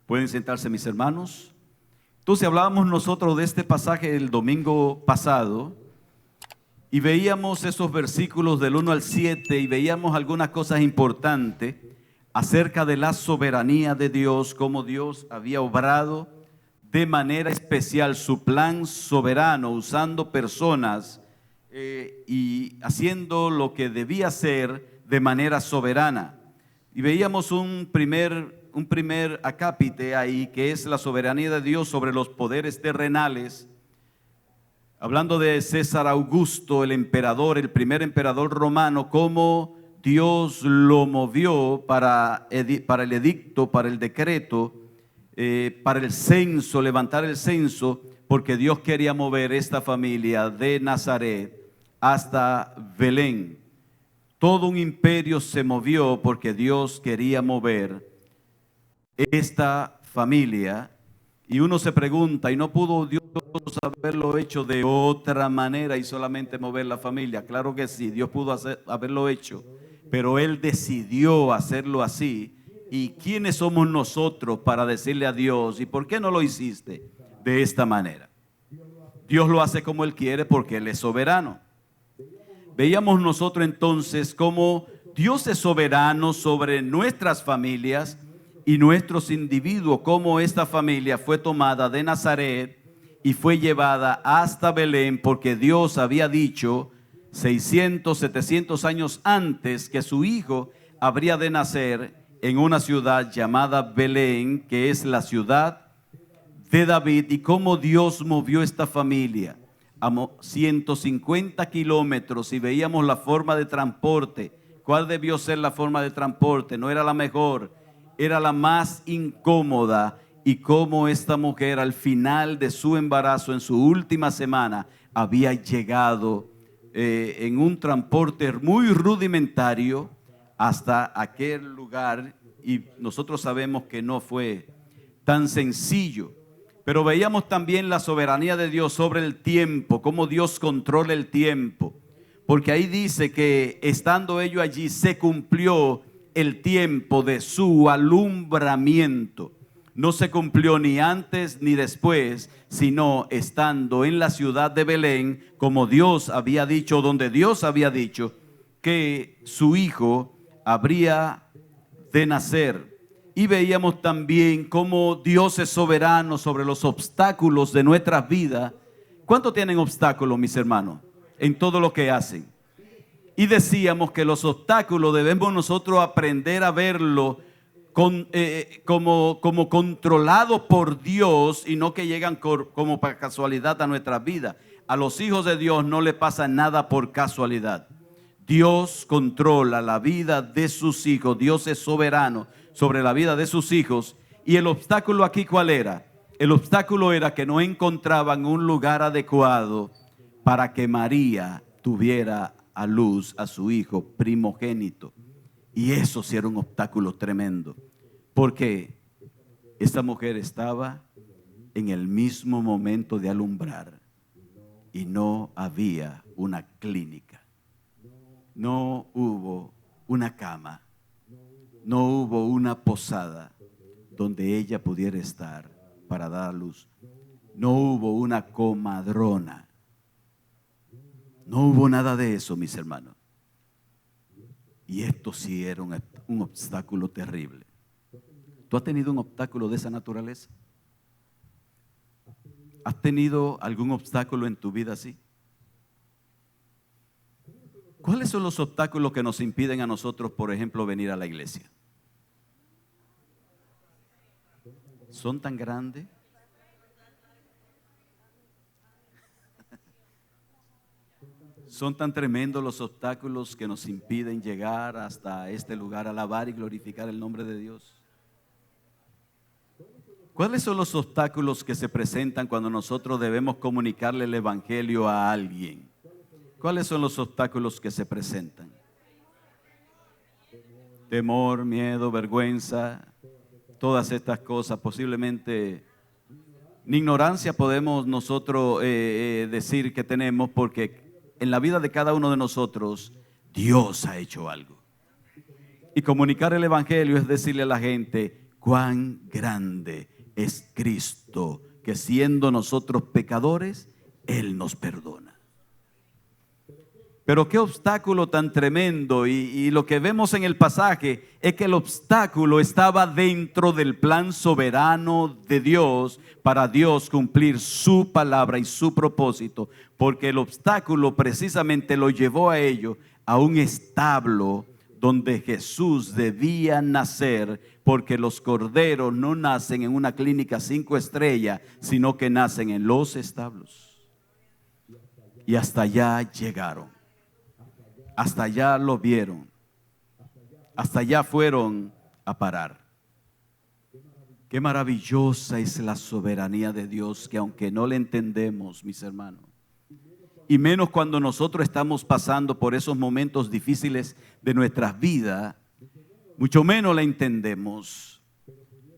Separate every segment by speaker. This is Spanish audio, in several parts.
Speaker 1: Pueden sentarse, mis hermanos. Entonces hablábamos nosotros de este pasaje el domingo pasado y veíamos esos versículos del 1 al 7 y veíamos algunas cosas importantes acerca de la soberanía de Dios, cómo Dios había obrado de manera especial su plan soberano, usando personas y haciendo lo que debía hacer de manera soberana. Y veíamos un primer acápite ahí, que es la soberanía de Dios sobre los poderes terrenales, hablando de César Augusto, el emperador, el primer emperador romano, cómo Dios lo movió para el edicto, para el decreto, para el censo, levantar el censo, porque Dios quería mover esta familia de Nazaret hasta Belén. Todo un imperio se movió porque Dios quería mover esta familia. Y uno se pregunta, ¿y no pudo Dios haberlo hecho de otra manera y solamente mover la familia? Claro que sí, Dios pudo haberlo hecho, pero Él decidió hacerlo así. ¿Y quiénes somos nosotros para decirle a Dios, ¿y por qué no lo hiciste de esta manera? Dios lo hace como Él quiere porque Él es soberano. Veíamos nosotros entonces cómo Dios es soberano sobre nuestras familias y nuestros individuos, cómo esta familia fue tomada de Nazaret y fue llevada hasta Belén, porque Dios había dicho 600, 700 años antes que su hijo habría de nacer en una ciudad llamada Belén, que es la ciudad de David, y cómo Dios movió esta familia a 150 kilómetros, y veíamos la forma de transporte. ¿Cuál debió ser la forma de transporte? No era la mejor, era la más incómoda, y cómo esta mujer al final de su embarazo, en su última semana, había llegado en un transporte muy rudimentario hasta aquel lugar, y nosotros sabemos que no fue tan sencillo. Pero veíamos también la soberanía de Dios sobre el tiempo, cómo Dios controla el tiempo, porque ahí dice que estando ellos allí se cumplió el tiempo de su alumbramiento. No se cumplió ni antes ni después, sino estando en la ciudad de Belén, como Dios había dicho, donde Dios había dicho que su hijo habría de nacer. Y veíamos también cómo Dios es soberano sobre los obstáculos de nuestras vidas. ¿Cuántos tienen obstáculos, mis hermanos, en todo lo que hacen? Y decíamos que los obstáculos debemos nosotros aprender a verlo como controlados por Dios, y no que llegan como para casualidad a nuestras vidas. A los hijos de Dios no le pasa nada por casualidad. Dios controla la vida de sus hijos. Dios es soberano sobre la vida de sus hijos. Y el obstáculo aquí, ¿cuál era? El obstáculo era que no encontraban un lugar adecuado para que María tuviera a luz a su hijo primogénito. Y eso sí era un obstáculo tremendo, porque esta mujer estaba en el mismo momento de alumbrar y no había una clínica, no hubo una cama, no hubo una posada donde ella pudiera estar para dar a luz. No hubo una comadrona. No hubo nada de eso, mis hermanos. Y esto sí era un obstáculo terrible. ¿Tú has tenido un obstáculo de esa naturaleza? ¿Has tenido algún obstáculo en tu vida así? ¿Cuáles son los obstáculos que nos impiden a nosotros, por ejemplo, venir a la iglesia? ¿Son tan grandes? ¿Son tan tremendos los obstáculos que nos impiden llegar hasta este lugar, alabar y glorificar el nombre de Dios? ¿Cuáles son los obstáculos que se presentan cuando nosotros debemos comunicarle el evangelio a alguien? ¿Cuáles son los obstáculos que se presentan? Temor, miedo, vergüenza, todas estas cosas. Posiblemente ni ignorancia podemos nosotros decir que tenemos, porque en la vida de cada uno de nosotros Dios ha hecho algo. Y comunicar el evangelio es decirle a la gente cuán grande es Cristo, que siendo nosotros pecadores, Él nos perdona. Pero qué obstáculo tan tremendo, y lo que vemos en el pasaje es que el obstáculo estaba dentro del plan soberano de Dios para Dios cumplir su palabra y su propósito, porque el obstáculo precisamente lo llevó a ello, a un establo donde Jesús debía nacer, porque los corderos no nacen en una clínica 5 estrellas, sino que nacen en los establos. Y hasta allá llegaron. Hasta allá lo vieron, hasta allá fueron a parar. Qué maravillosa es la soberanía de Dios, que aunque no la entendemos, mis hermanos, y menos cuando nosotros estamos pasando por esos momentos difíciles de nuestras vidas, mucho menos la entendemos,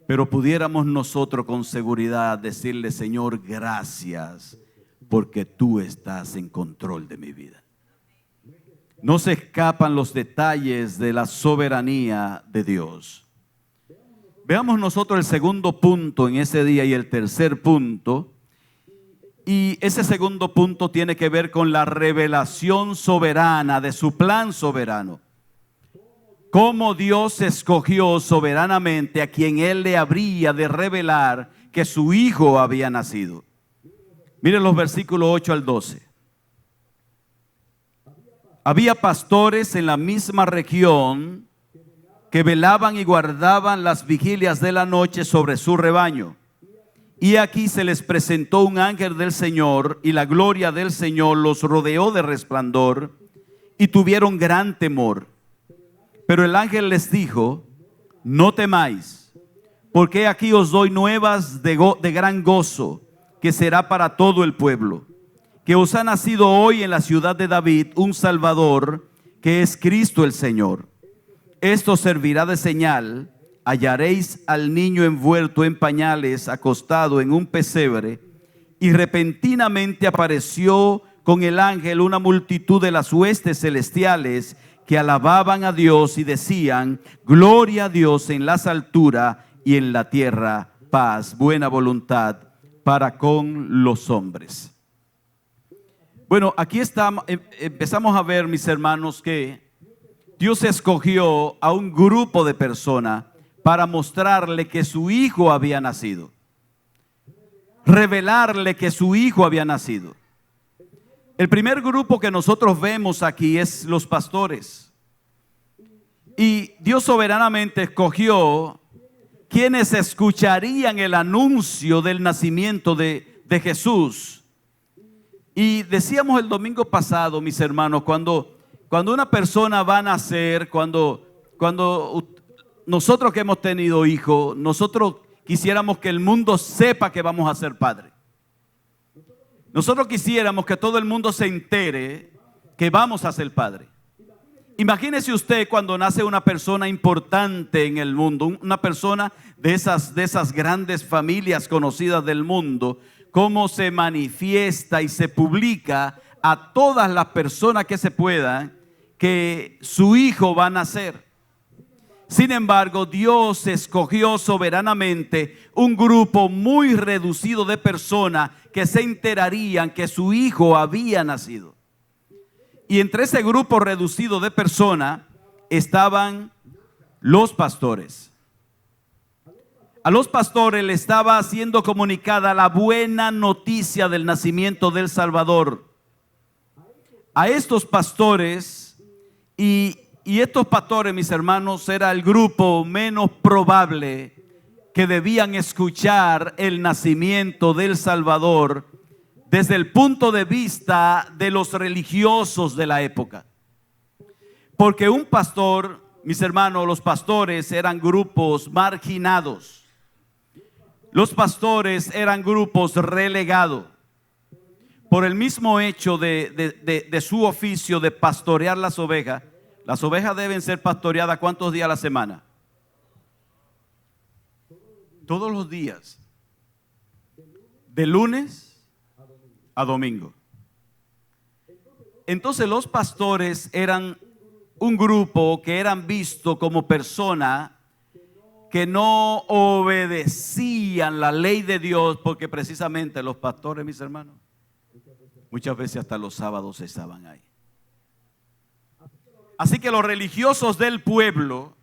Speaker 1: pero pudiéramos nosotros con seguridad decirle: Señor, gracias, porque tú estás en control de mi vida. No se escapan los detalles de la soberanía de Dios. Veamos nosotros el segundo punto en ese día y el tercer punto. Y ese segundo punto tiene que ver con la revelación soberana de su plan soberano. Cómo Dios escogió soberanamente a quien Él le habría de revelar que su Hijo había nacido. Miren los versículos 8 al 12. Había pastores en la misma región que velaban y guardaban las vigilias de la noche sobre su rebaño. Y aquí se les presentó un ángel del Señor, y la gloria del Señor los rodeó de resplandor, y tuvieron gran temor. Pero el ángel les dijo: no temáis, porque aquí os doy nuevas de gran gozo, que será para todo el pueblo. Que os ha nacido hoy en la ciudad de David un Salvador, que es Cristo el Señor. Esto servirá de señal: hallaréis al niño envuelto en pañales, acostado en un pesebre. Y repentinamente apareció con el ángel una multitud de las huestes celestiales, que alababan a Dios y decían: gloria a Dios en las alturas, y en la tierra paz, buena voluntad para con los hombres. Bueno, aquí empezamos a ver, mis hermanos, que Dios escogió a un grupo de personas para mostrarle que su Hijo había nacido. Revelarle que su Hijo había nacido. El primer grupo que nosotros vemos aquí es los pastores. Y Dios soberanamente escogió quienes escucharían el anuncio del nacimiento de Jesús. Y decíamos el domingo pasado, mis hermanos, cuando una persona va a nacer, cuando nosotros que hemos tenido hijos, nosotros quisiéramos que el mundo sepa que vamos a ser padres. Nosotros quisiéramos que todo el mundo se entere que vamos a ser padres. Imagínese usted cuando nace una persona importante en el mundo, una persona de esas grandes familias conocidas del mundo, cómo se manifiesta y se publica a todas las personas que se puedan que su hijo va a nacer. Sin embargo, Dios escogió soberanamente un grupo muy reducido de personas que se enterarían que su hijo había nacido. Y entre ese grupo reducido de personas estaban los pastores. A los pastores le estaba siendo comunicada la buena noticia del nacimiento del Salvador. A estos pastores, y estos pastores, mis hermanos, era el grupo menos probable que debían escuchar el nacimiento del Salvador desde el punto de vista de los religiosos de la época. Porque un pastor, mis hermanos, los pastores eran grupos marginados. Los pastores eran grupos relegados. Por el mismo hecho de su oficio de pastorear las ovejas deben ser pastoreadas ¿cuántos días a la semana? Todos los días. De lunes a domingo. Entonces los pastores eran un grupo que eran vistos como personas que no obedecían la ley de Dios, porque precisamente los pastores, mis hermanos, muchas veces hasta los sábados estaban ahí. Así que los religiosos del pueblo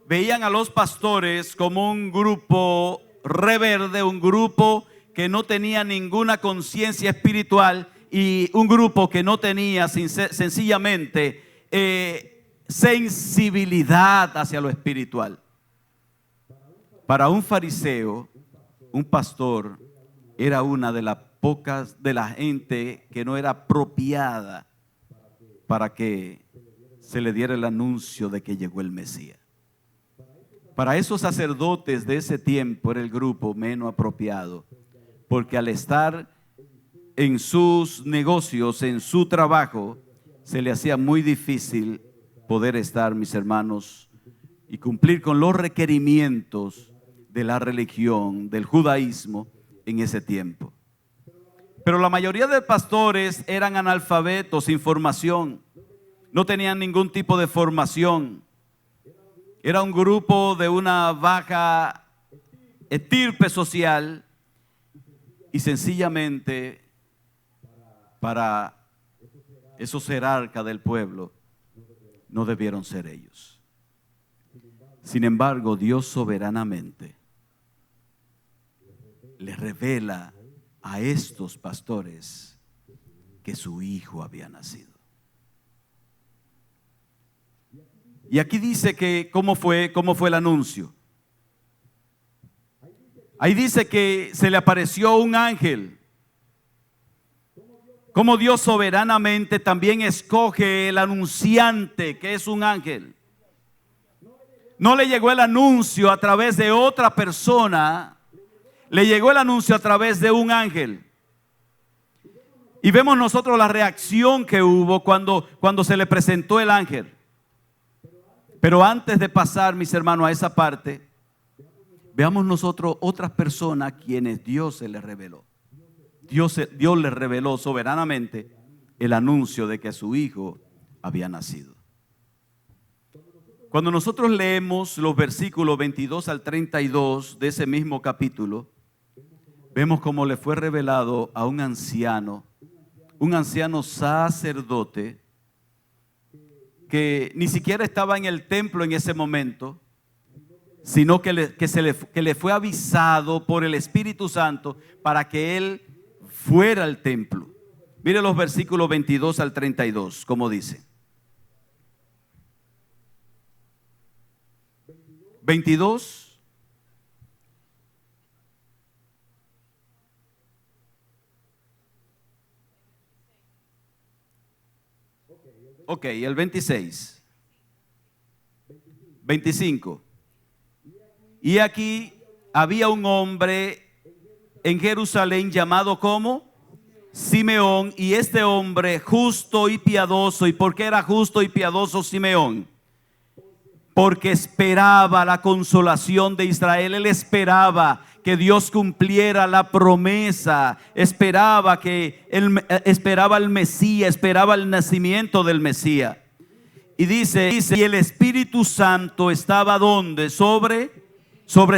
Speaker 1: veían a los pastores como un grupo rebelde, un grupo que no tenía ninguna conciencia espiritual y un grupo que no tenía sencillamente sensibilidad hacia lo espiritual. Para un fariseo, un pastor era una de las pocas de la gente que no era apropiada para que se le diera el anuncio de que llegó el Mesías. Para esos sacerdotes de ese tiempo era el grupo menos apropiado, porque al estar en sus negocios, en su trabajo, se le hacía muy difícil poder estar, mis hermanos, y cumplir con los requerimientos de la religión, del judaísmo en ese tiempo. Pero la mayoría de pastores eran analfabetos, sin formación, no tenían ningún tipo de formación. Era un grupo de una baja estirpe social y sencillamente para esos jerarcas del pueblo no debieron ser ellos. Sin embargo, Dios soberanamente le revela a estos pastores que su hijo había nacido. Y aquí dice que cómo fue el anuncio. Ahí dice que se le apareció un ángel. Como Dios soberanamente también escoge el anunciante, que es un ángel. No le llegó el anuncio a través de otra persona, le llegó el anuncio a través de un ángel. Y vemos nosotros la reacción que hubo cuando se le presentó el ángel. Pero antes de pasar, mis hermanos, a esa parte, veamos nosotros otras personas quienes Dios se les reveló. Dios les reveló soberanamente el anuncio de que su hijo había nacido. Cuando nosotros leemos los versículos 22 al 32 de ese mismo capítulo, vemos cómo le fue revelado a un anciano sacerdote, que ni siquiera estaba en el templo en ese momento, sino que le fue avisado por el Espíritu Santo para que él fuera al templo. Mire los versículos 22 al 32, como dice. 22. Ok, el 26. 25. Y aquí había un hombre en Jerusalén llamado como Simeón, y este hombre justo y piadoso. ¿Y por qué era justo y piadoso Simeón? Porque esperaba la consolación de Israel. Él esperaba que Dios cumpliera la promesa, esperaba el Mesías, esperaba el nacimiento del Mesías. Y dice, y el Espíritu Santo estaba ¿dónde? Sobre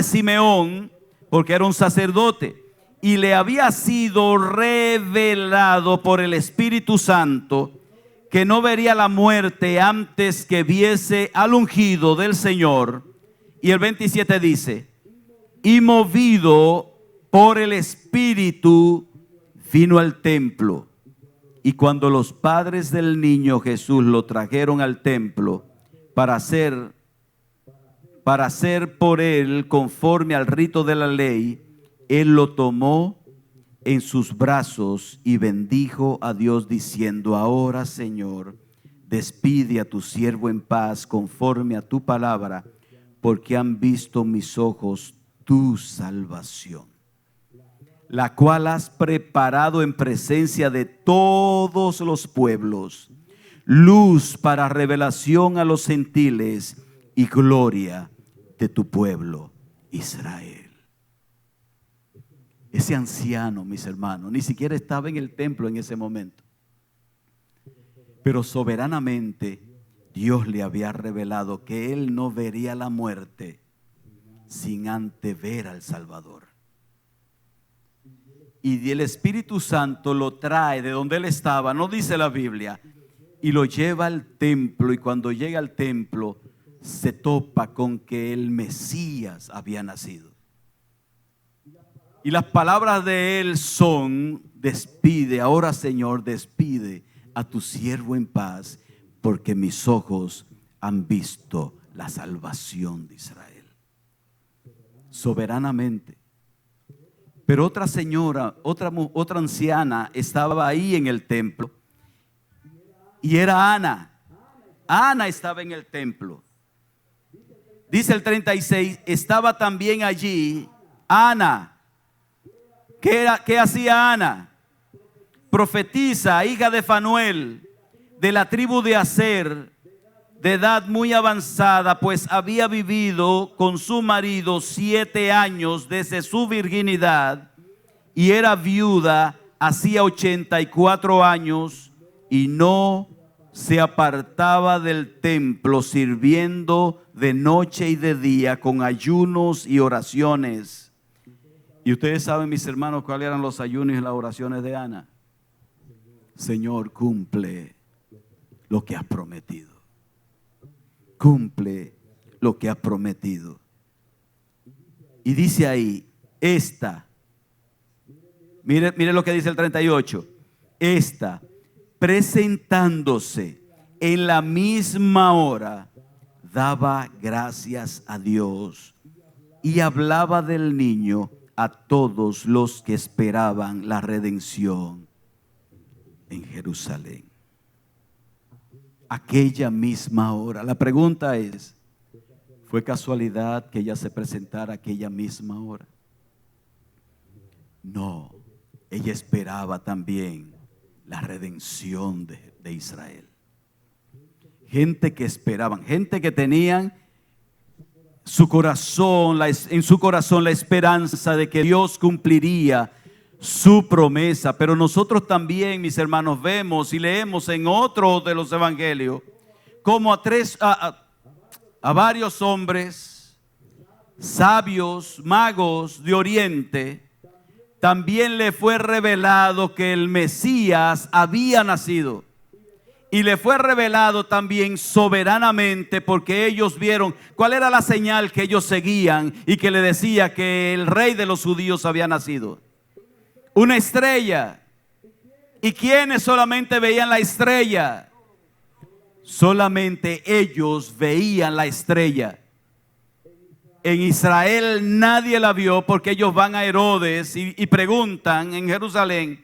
Speaker 1: Simeón, porque era un sacerdote, y le había sido revelado por el Espíritu Santo que no vería la muerte antes que viese al ungido del Señor. Y el 27 dice, y movido por el Espíritu vino al templo. Y cuando los padres del niño Jesús lo trajeron al templo para hacer por él conforme al rito de la ley, él lo tomó en sus brazos y bendijo a Dios diciendo, ahora Señor, despide a tu siervo en paz conforme a tu palabra, porque han visto mis ojos tu salvación, la cual has preparado en presencia de todos los pueblos, luz para revelación a los gentiles y gloria de tu pueblo Israel. Ese anciano, mis hermanos, ni siquiera estaba en el templo en ese momento, pero soberanamente Dios le había revelado que él no vería la muerte sin antes ver al Salvador. Y el Espíritu Santo lo trae de donde él estaba, no dice la Biblia, y lo lleva al templo. Y cuando llega al templo se topa con que el Mesías había nacido. Y las palabras de él son: despide, ahora Señor, despide a tu siervo en paz, porque mis ojos han visto la salvación de Israel. Soberanamente. Pero otra señora, otra anciana estaba ahí en el templo, y era Ana. Ana estaba en el templo. Dice el 36, estaba también allí Ana. ¿Qué hacía Ana? Profetisa, hija de Fanuel, de la tribu de Aser, de edad muy avanzada, pues había vivido con su marido 7 años desde su virginidad, y era viuda hacía 84 años, y no se apartaba del templo, sirviendo de noche y de día con ayunos y oraciones. Y ustedes saben, mis hermanos, cuáles eran los ayunos y las oraciones de Ana. Señor, cumple lo que has prometido. Cumple lo que has prometido. Y dice ahí, mire lo que dice el 38. Presentándose en la misma hora, daba gracias a Dios y hablaba del niño a todos los que esperaban la redención en Jerusalén. Aquella misma hora. La pregunta es, ¿fue casualidad que ella se presentara aquella misma hora? No, ella esperaba también la redención de Israel. Gente que esperaban, gente que tenían en su corazón la esperanza de que Dios cumpliría su promesa. Pero nosotros también, mis hermanos, vemos y leemos en otro de los evangelios como a varios hombres sabios, magos de Oriente, también le fue revelado que el Mesías había nacido. Y le fue revelado también soberanamente, porque ellos vieron cuál era la señal que ellos seguían y que le decía que el rey de los judíos había nacido. Una estrella. ¿Y quiénes solamente veían la estrella? Solamente ellos veían la estrella. En Israel nadie la vio, porque ellos van a Herodes y preguntan en Jerusalén: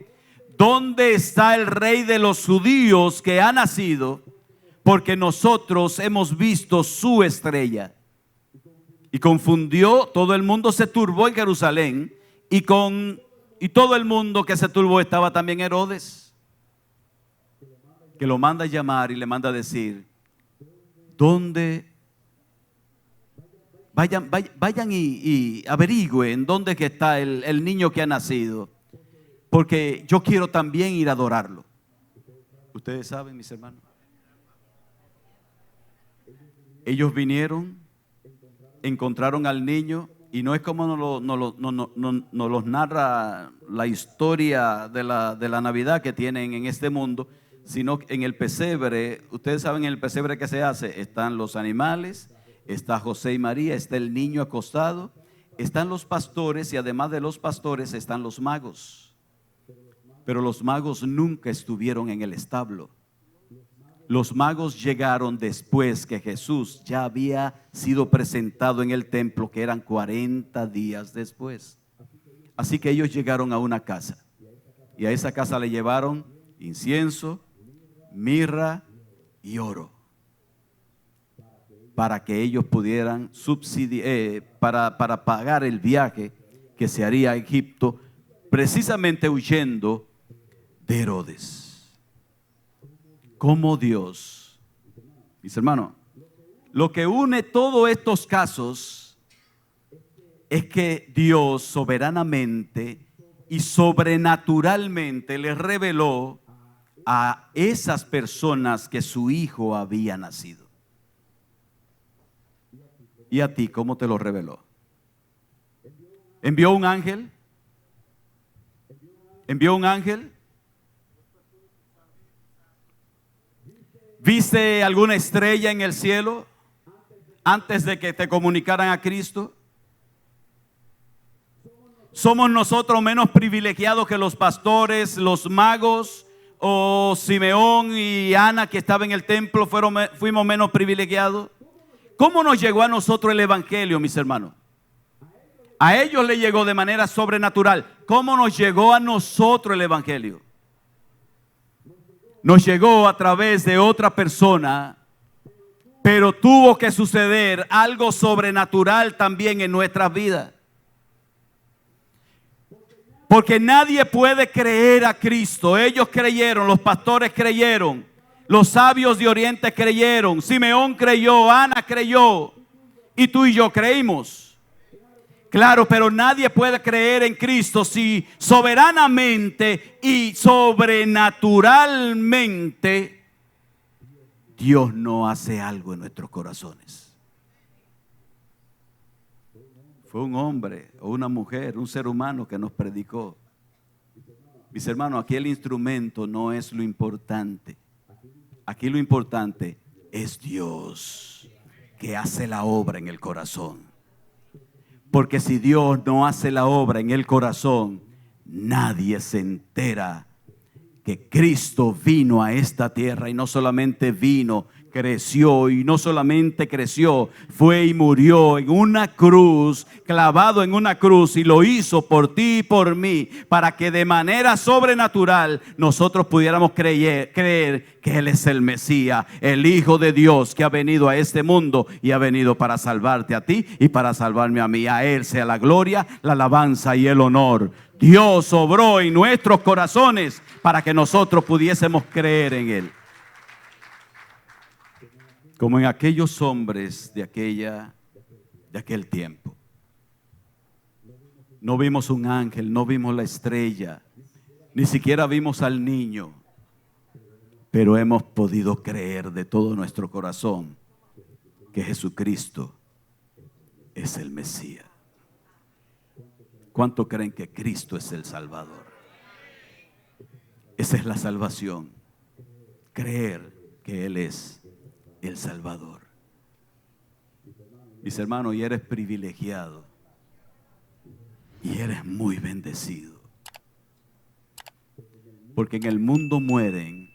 Speaker 1: ¿dónde está el rey de los judíos que ha nacido? Porque nosotros hemos visto su estrella. Y confundió, todo el mundo se turbó en Jerusalén, y todo el mundo que se turbó estaba también Herodes, que lo manda a llamar y le manda a decir: ¿dónde? Vayan y averigüen dónde que está el niño que ha nacido, porque yo quiero también ir a adorarlo. Ustedes saben, mis hermanos, ellos vinieron, encontraron al niño, y no es como nos los narra la historia de la Navidad que tienen en este mundo, sino en el pesebre. Ustedes saben, en el pesebre que se hace, están los animales, está José y María, está el niño acostado, están los pastores, y además de los pastores están los magos. Pero los magos nunca estuvieron en el establo. Los magos llegaron después que Jesús ya había sido presentado en el templo, que eran 40 días después. Así que ellos llegaron a una casa, y a esa casa le llevaron incienso, mirra y oro, para que ellos pudieran para pagar el viaje que se haría a Egipto, precisamente huyendo de Herodes. Como Dios, mis hermanos, lo que une todos estos casos es que Dios soberanamente y sobrenaturalmente les reveló a esas personas que su hijo había nacido. ¿Y a ti cómo te lo reveló? ¿Envió un ángel? ¿Envió un ángel? ¿Viste alguna estrella en el cielo antes de que te comunicaran a Cristo? ¿Somos nosotros menos privilegiados que los pastores, los magos o Simeón y Ana que estaban en el templo? ¿Fuimos menos privilegiados? ¿Cómo nos llegó a nosotros el evangelio, mis hermanos? A ellos le llegó de manera sobrenatural. ¿Cómo nos llegó a nosotros el evangelio? Nos llegó a través de otra persona, pero tuvo que suceder algo sobrenatural también en nuestras vidas. Porque nadie puede creer a Cristo. Ellos creyeron, los pastores creyeron, los sabios de Oriente creyeron, Simeón creyó, Ana creyó, y tú y yo creímos. Claro, pero nadie puede creer en Cristo si soberanamente y sobrenaturalmente Dios no hace algo en nuestros corazones. Fue un hombre o una mujer, un ser humano que nos predicó. Mis hermanos, aquí el instrumento no es lo importante. Aquí lo importante es Dios que hace la obra en el corazón. Porque si Dios no hace la obra en el corazón, nadie se entera que Cristo vino a esta tierra y no solamente vino, creció, y no solamente creció, fue y murió en una cruz, clavado en una cruz, y lo hizo por ti y por mí, para que de manera sobrenatural nosotros pudiéramos creer que Él es el Mesías, el Hijo de Dios que ha venido a este mundo y ha venido para salvarte a ti y para salvarme a mí. A Él sea la gloria, la alabanza y el honor. Dios obró en nuestros corazones para que nosotros pudiésemos creer en Él. Como en aquellos hombres de aquel tiempo. No vimos un ángel, no vimos la estrella, ni siquiera vimos al niño, pero hemos podido creer de todo nuestro corazón que Jesucristo es el Mesías. ¿Cuánto creen que Cristo es el Salvador? Esa es la salvación, creer que Él es el Salvador. Mis hermanos, y eres privilegiado y eres muy bendecido, porque en el mundo mueren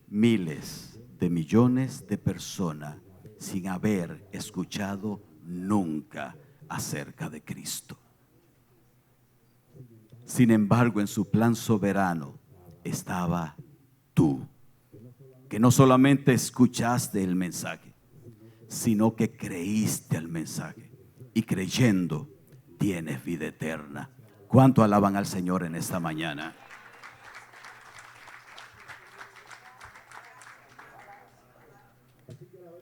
Speaker 1: miles de millones de personas sin haber escuchado nunca acerca de Cristo. Sin embargo, en su plan soberano estaba tú, que no solamente escuchaste el mensaje, sino que creíste al mensaje, y creyendo tienes vida eterna. ¿Cuánto alaban al Señor en esta mañana?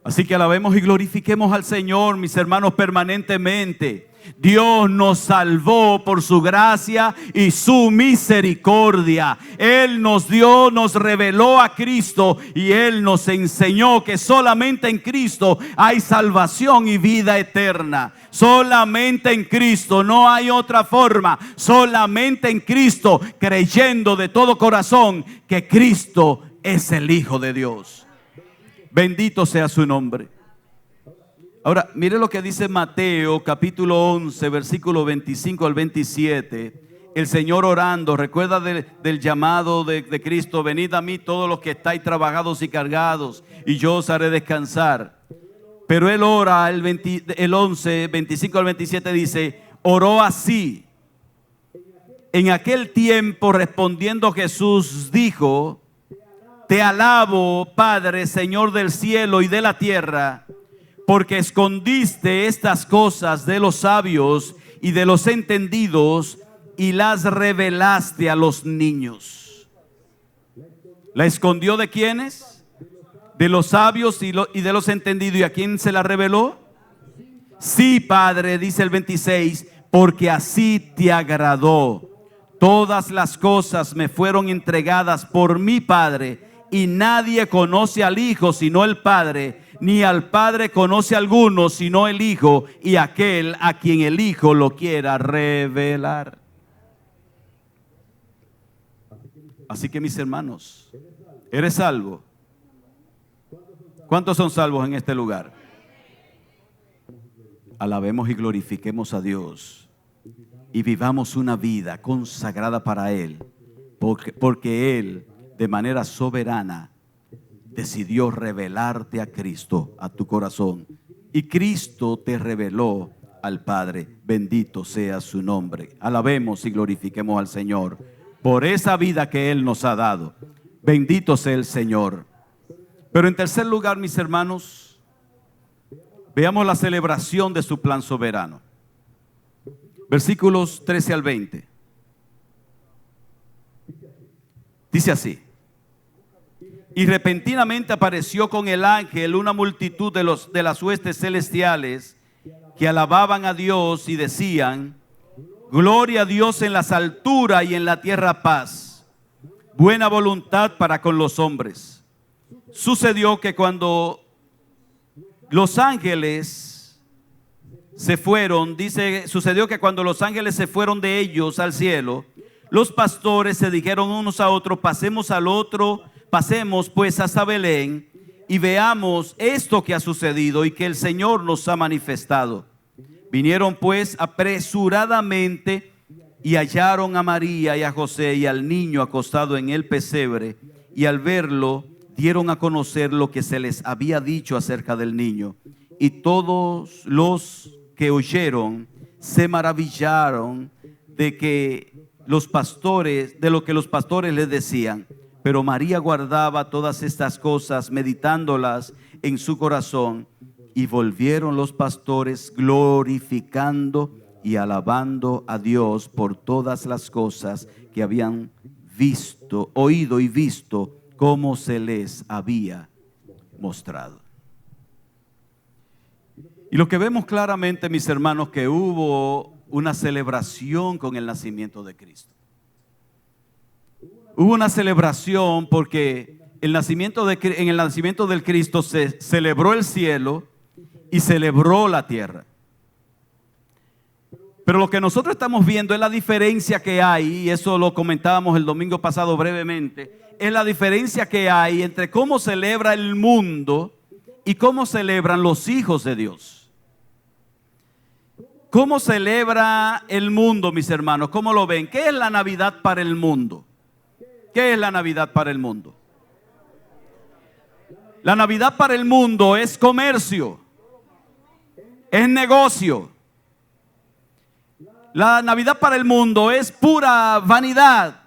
Speaker 1: Así que alabemos y glorifiquemos al Señor, mis hermanos, permanentemente. Dios nos salvó por su gracia y su misericordia. Él nos dio, nos reveló a Cristo, y Él nos enseñó que solamente en Cristo hay salvación y vida eterna. Solamente en Cristo, no hay otra forma. Solamente en Cristo, creyendo de todo corazón que Cristo es el Hijo de Dios. Bendito sea su nombre. Ahora, mire lo que dice Mateo capítulo 11, versículo 25 al 27. El Señor orando, recuerda del llamado de Cristo: venid a mí todos los que estáis trabajados y cargados, y yo os haré descansar. Pero Él ora, el 11, 25 al 27 dice, oró así. En aquel tiempo, respondiendo Jesús, dijo: te alabo, Padre, Señor del cielo y de la tierra, porque escondiste estas cosas de los sabios y de los entendidos y las revelaste a los niños. ¿La escondió de quiénes? De los sabios y de los entendidos. ¿Y a quién se la reveló? Sí, Padre, dice el 26, porque así te agradó. Todas las cosas me fueron entregadas por mi Padre, y nadie conoce al Hijo sino el Padre, ni al Padre conoce alguno, sino el Hijo y aquel a quien el Hijo lo quiera revelar. Así que mis hermanos, ¿eres salvo? ¿Cuántos son salvos en este lugar? Alabemos y glorifiquemos a Dios y vivamos una vida consagrada para Él, porque Él de manera soberana decidió revelarte a Cristo, a tu corazón, y Cristo te reveló al Padre. Bendito sea su nombre. Alabemos y glorifiquemos al Señor por esa vida que Él nos ha dado. Bendito sea el Señor. Pero en tercer lugar, mis hermanos, veamos la celebración de su plan soberano. Versículos 13 al 20. Dice así: y repentinamente apareció con el ángel una multitud de las huestes celestiales que alababan a Dios y decían: gloria a Dios en las alturas y en la tierra paz, buena voluntad para con los hombres. Sucedió que cuando los ángeles se fueron, sucedió que cuando los ángeles se fueron de ellos al cielo, los pastores se dijeron unos a otros: pasemos pues hasta Belén y veamos esto que ha sucedido y que el Señor nos ha manifestado. Vinieron pues apresuradamente y hallaron a María y a José y al niño acostado en el pesebre, y al verlo dieron a conocer lo que se les había dicho acerca del niño. Y todos los que oyeron se maravillaron de lo que los pastores les decían. Pero María guardaba todas estas cosas, meditándolas en su corazón. Y volvieron los pastores glorificando y alabando a Dios por todas las cosas que habían oído y visto, como se les había mostrado. Y lo que vemos claramente, mis hermanos, que hubo una celebración con el nacimiento de Cristo. Hubo una celebración porque en el nacimiento del Cristo se celebró el cielo y celebró la tierra. Pero lo que nosotros estamos viendo es la diferencia que hay, y eso lo comentábamos el domingo pasado brevemente, es la diferencia que hay entre cómo celebra el mundo y cómo celebran los hijos de Dios. ¿Cómo celebra el mundo, mis hermanos? ¿Cómo lo ven? ¿Qué es la Navidad para el mundo? ¿Qué es la Navidad para el mundo? La Navidad para el mundo es comercio, es negocio. La Navidad para el mundo es pura vanidad.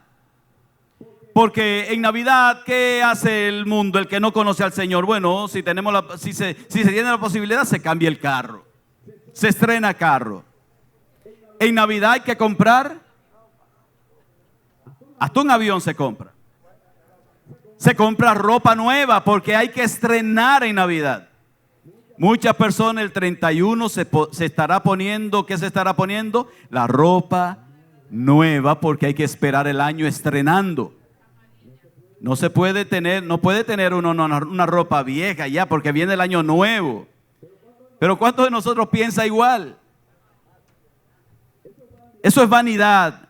Speaker 1: Porque en Navidad, ¿qué hace el mundo, el que no conoce al Señor? Bueno, si se tiene la posibilidad, se cambia el carro, se estrena carro. En Navidad hay que comprar. Hasta un avión se compra. Se compra ropa nueva porque hay que estrenar en Navidad. Muchas personas el 31 se estará poniendo, ¿qué se estará poniendo? La ropa nueva, porque hay que esperar el año estrenando. No puede tener uno una ropa vieja ya, porque viene el año nuevo. Pero ¿cuántos de nosotros piensa igual? Eso es vanidad.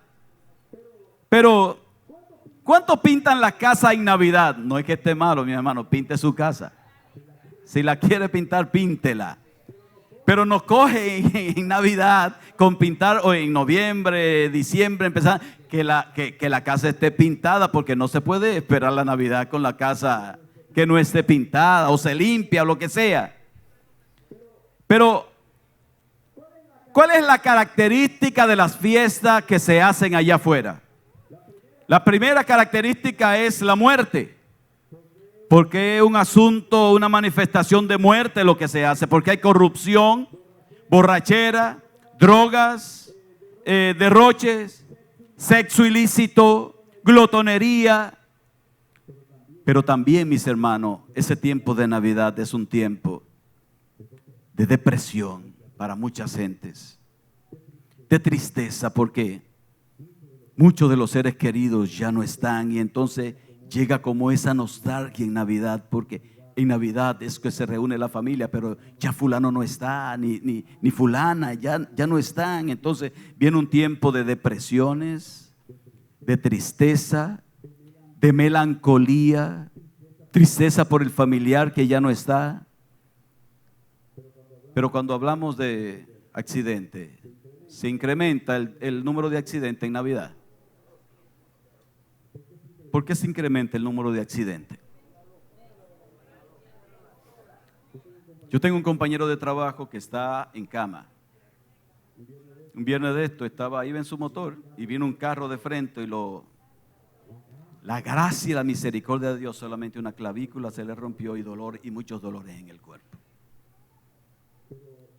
Speaker 1: Pero ¿cuántos pintan la casa en Navidad? No es que esté malo, mi hermano, pinte su casa. Si la quiere pintar, píntela. Pero nos coge en Navidad con pintar, o en noviembre, diciembre, empezar que la casa esté pintada, porque no se puede esperar la Navidad con la casa que no esté pintada, o se limpia, o lo que sea. Pero ¿cuál es la característica de las fiestas que se hacen allá afuera? La primera característica es la muerte. Porque es un asunto, una manifestación de muerte lo que se hace. Porque hay corrupción, borrachera, drogas, derroches, sexo ilícito, glotonería. Pero también, mis hermanos, ese tiempo de Navidad es un tiempo de depresión para muchas gentes, de tristeza, porque muchos de los seres queridos ya no están, y entonces llega como esa nostalgia en Navidad, porque En Navidad es que se reúne la familia, pero ya fulano no está, ni fulana, ya no están. Entonces viene un tiempo de depresiones, de tristeza, de melancolía, tristeza por el familiar que ya no está. Pero cuando hablamos de accidente, se incrementa el número de accidentes en Navidad. ¿Por qué se incrementa el número de accidentes? Yo tengo un compañero de trabajo que está en cama. Un viernes de esto iba en su motor y vino un carro de frente y la gracia y la misericordia de Dios, solamente una clavícula se le rompió y muchos dolores en el cuerpo.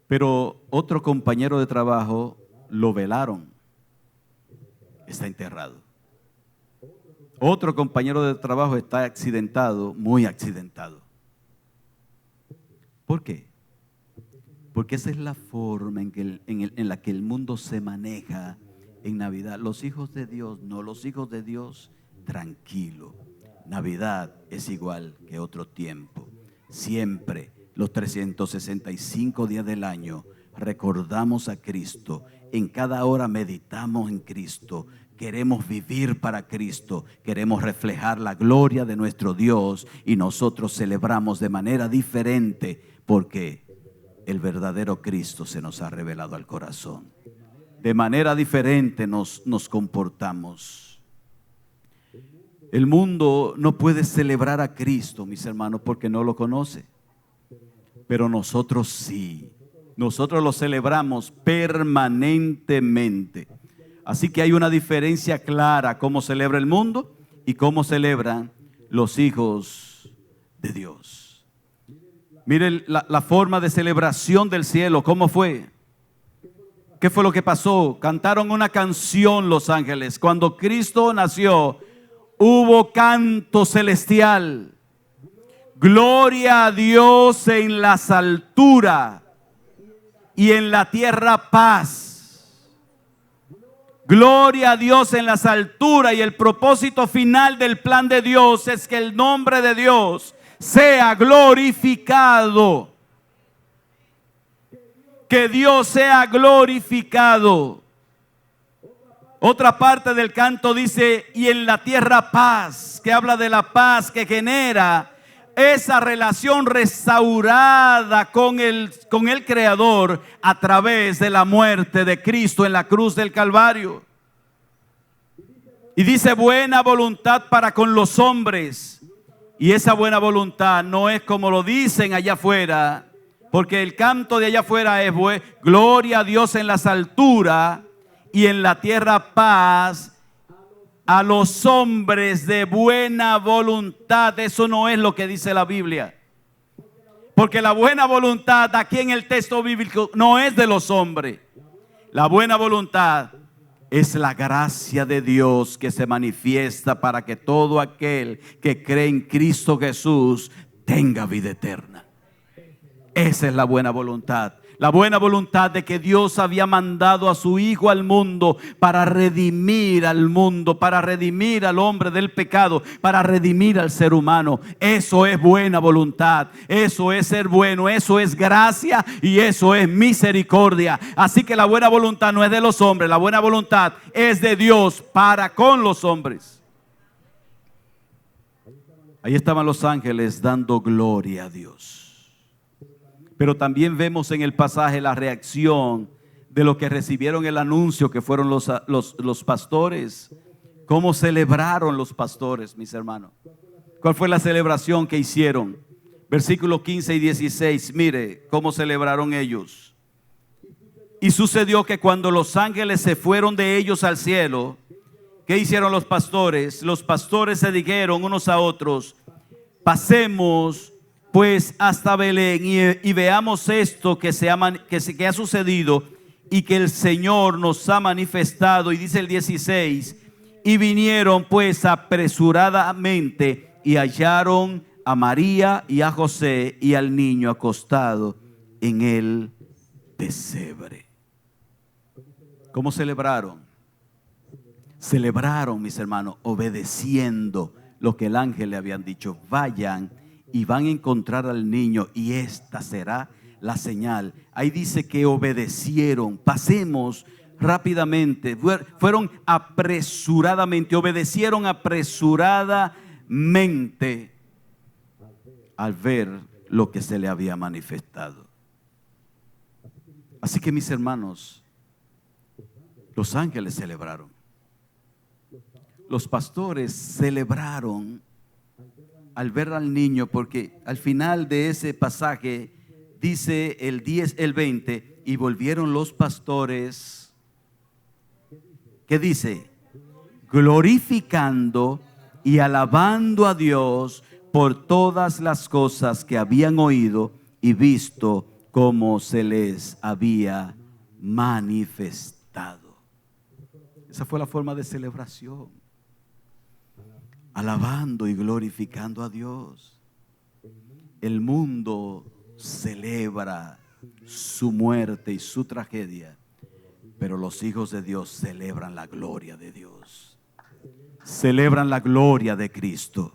Speaker 1: Pero otro compañero de trabajo lo velaron, está enterrado. Otro compañero de trabajo está accidentado, muy accidentado. ¿Por qué? Porque esa es la forma en la que el mundo se maneja en Navidad. Los hijos de Dios, no, los hijos de Dios, tranquilo. Navidad es igual que otro tiempo. Siempre, los 365 días del año, recordamos a Cristo. En cada hora meditamos en Cristo. Queremos vivir para Cristo, queremos reflejar la gloria de nuestro Dios y nosotros celebramos de manera diferente porque el verdadero Cristo se nos ha revelado al corazón. De manera diferente nos comportamos. El mundo no puede celebrar a Cristo, mis hermanos, porque no lo conoce. Pero nosotros sí, nosotros lo celebramos permanentemente. Así que hay una diferencia clara cómo celebra el mundo y cómo celebran los hijos de Dios. Miren la forma de celebración del cielo, ¿cómo fue? ¿Qué fue lo que pasó? Cantaron una canción los ángeles. Cuando Cristo nació, hubo canto celestial. Gloria a Dios en las alturas y en la tierra paz. Gloria a Dios en las alturas, y el propósito final del plan de Dios es que el nombre de Dios sea glorificado. Que Dios sea glorificado. Otra parte del canto dice, y en la tierra paz, que habla de la paz que genera esa relación restaurada con el Creador a través de la muerte de Cristo en la cruz del Calvario. Y dice buena voluntad para con los hombres. Y esa buena voluntad no es como lo dicen allá afuera, porque el canto de allá afuera es gloria a Dios en las alturas y en la tierra paz a los hombres de buena voluntad. Eso no es lo que dice la Biblia. Porque la buena voluntad aquí en el texto bíblico no es de los hombres. La buena voluntad es la gracia de Dios que se manifiesta para que todo aquel que cree en Cristo Jesús tenga vida eterna. Esa es la buena voluntad. La buena voluntad de que Dios había mandado a su Hijo al mundo para redimir al mundo, para redimir al hombre del pecado, para redimir al ser humano. Eso es buena voluntad, eso es ser bueno, eso es gracia y eso es misericordia. Así que la buena voluntad no es de los hombres, la buena voluntad es de Dios para con los hombres. Ahí estaban los ángeles dando gloria a Dios. Pero también vemos en el pasaje la reacción de los que recibieron el anuncio, que fueron los pastores. ¿Cómo celebraron los pastores, mis hermanos? ¿Cuál fue la celebración que hicieron? Versículos 15 y 16, mire cómo celebraron ellos. Y sucedió que cuando los ángeles se fueron de ellos al cielo, ¿qué hicieron los pastores? Los pastores se dijeron unos a otros, pasemos pues hasta Belén y veamos esto que ha sucedido y que el Señor nos ha manifestado. Y dice el 16, y vinieron pues apresuradamente y hallaron a María y a José y al niño acostado en el pesebre. ¿Cómo celebraron? Celebraron, mis hermanos, obedeciendo lo que el ángel le habían dicho. Vayan y van a encontrar al niño y esta será la señal. Ahí dice que obedecieron. Pasemos rápidamente. Fueron apresuradamente, obedecieron apresuradamente al ver lo que se le había manifestado. Así que mis hermanos, los ángeles celebraron. Los pastores celebraron al ver al niño, porque al final de ese pasaje dice el 10, el 20, y volvieron los pastores, ¿qué dice? Glorificando y alabando a Dios por todas las cosas que habían oído y visto como se les había manifestado. Esa fue la forma de celebración. Alabando y glorificando a Dios. El mundo celebra su muerte y su tragedia, pero los hijos de Dios celebran la gloria de Dios. Celebran la gloria de Cristo.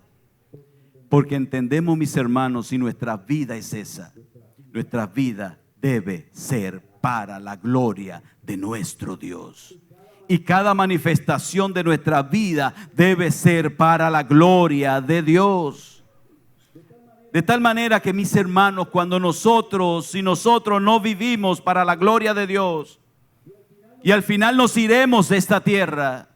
Speaker 1: Porque entendemos, mis hermanos, si nuestra vida es esa, nuestra vida debe ser para la gloria de nuestro Dios. Y cada manifestación de nuestra vida debe ser para la gloria de Dios. De tal manera que, mis hermanos, si nosotros no vivimos para la gloria de Dios, y al final nos iremos de esta tierra,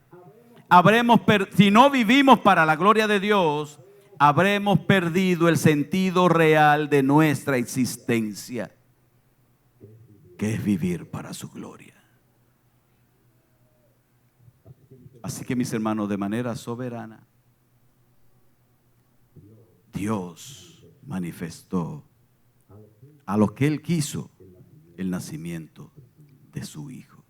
Speaker 1: si no vivimos para la gloria de Dios, habremos perdido el sentido real de nuestra existencia, que es vivir para su gloria. Así que, mis hermanos, de manera soberana, Dios manifestó a lo que Él quiso el nacimiento de su Hijo.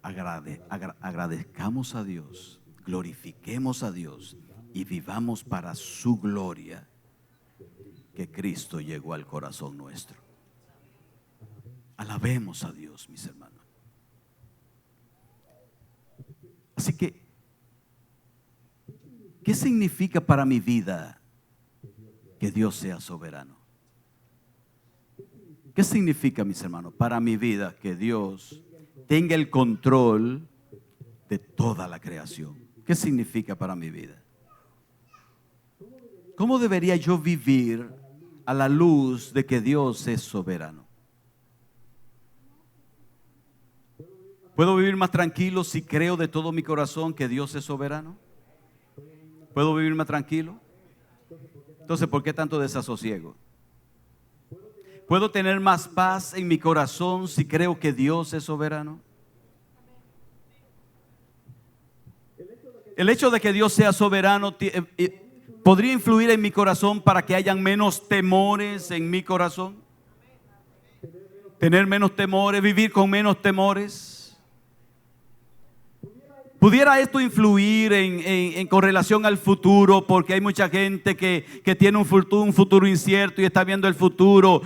Speaker 1: Agradezcamos a Dios, glorifiquemos a Dios y vivamos para su gloria, que Cristo llegó al corazón nuestro. Alabemos a Dios, mis hermanos. Así que, ¿qué significa para mi vida que Dios sea soberano? ¿Qué significa, mis hermanos, para mi vida que Dios tenga el control de toda la creación? ¿Qué significa para mi vida? ¿Cómo debería yo vivir a la luz de que Dios es soberano? ¿Puedo vivir más tranquilo si creo de todo mi corazón que Dios es soberano? ¿Puedo vivir más tranquilo? Entonces, ¿por qué tanto desasosiego? ¿Puedo tener más paz en mi corazón si creo que Dios es soberano? El hecho de que Dios sea soberano podría influir en mi corazón para que hayan menos temores en mi corazón. Tener menos temores, vivir con menos temores. ¿Pudiera esto influir con relación al futuro? Porque hay mucha gente que tiene un futuro incierto y está viendo el futuro.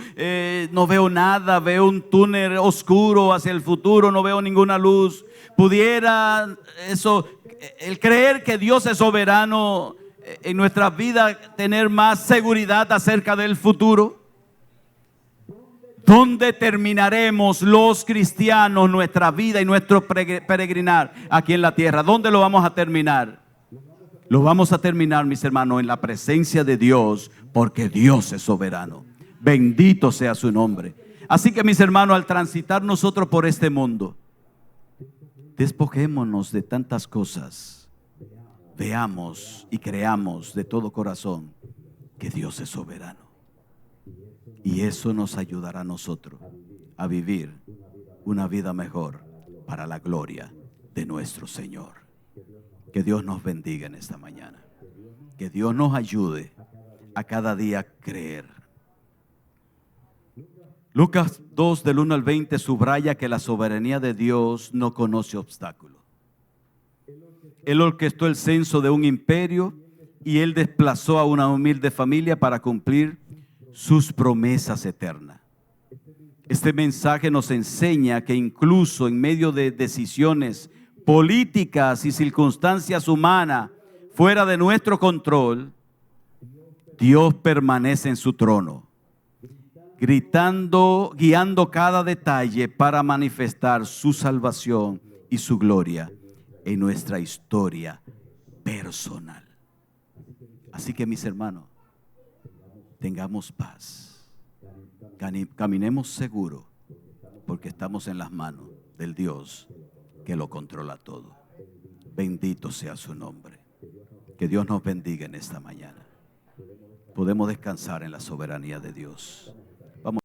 Speaker 1: No veo nada, veo un túnel oscuro hacia el futuro, no veo ninguna luz. ¿Pudiera eso, el creer que Dios es soberano en nuestras vidas, tener más seguridad acerca del futuro? ¿Dónde terminaremos los cristianos nuestra vida y nuestro peregrinar aquí en la tierra? ¿Dónde lo vamos a terminar? Lo vamos a terminar, mis hermanos, en la presencia de Dios, porque Dios es soberano. Bendito sea su nombre. Así que, mis hermanos, al transitar nosotros por este mundo, despojémonos de tantas cosas. Veamos y creamos de todo corazón que Dios es soberano. Y eso nos ayudará a nosotros a vivir una vida mejor para la gloria de nuestro Señor. Que Dios nos bendiga en esta mañana. Que Dios nos ayude a cada día creer. Lucas 2 del 1 al 20 subraya que la soberanía de Dios no conoce obstáculos. Él orquestó el censo de un imperio y Él desplazó a una humilde familia para cumplir sus promesas eternas. Este mensaje nos enseña que incluso en medio de decisiones políticas y circunstancias humanas fuera de nuestro control, Dios permanece en su trono, gritando, guiando cada detalle para manifestar su salvación y su gloria en nuestra historia personal. Así que, mis hermanos, tengamos paz, caminemos seguros, porque estamos en las manos del Dios que lo controla todo. Bendito sea su nombre. Que Dios nos bendiga en esta mañana. Podemos descansar en la soberanía de Dios.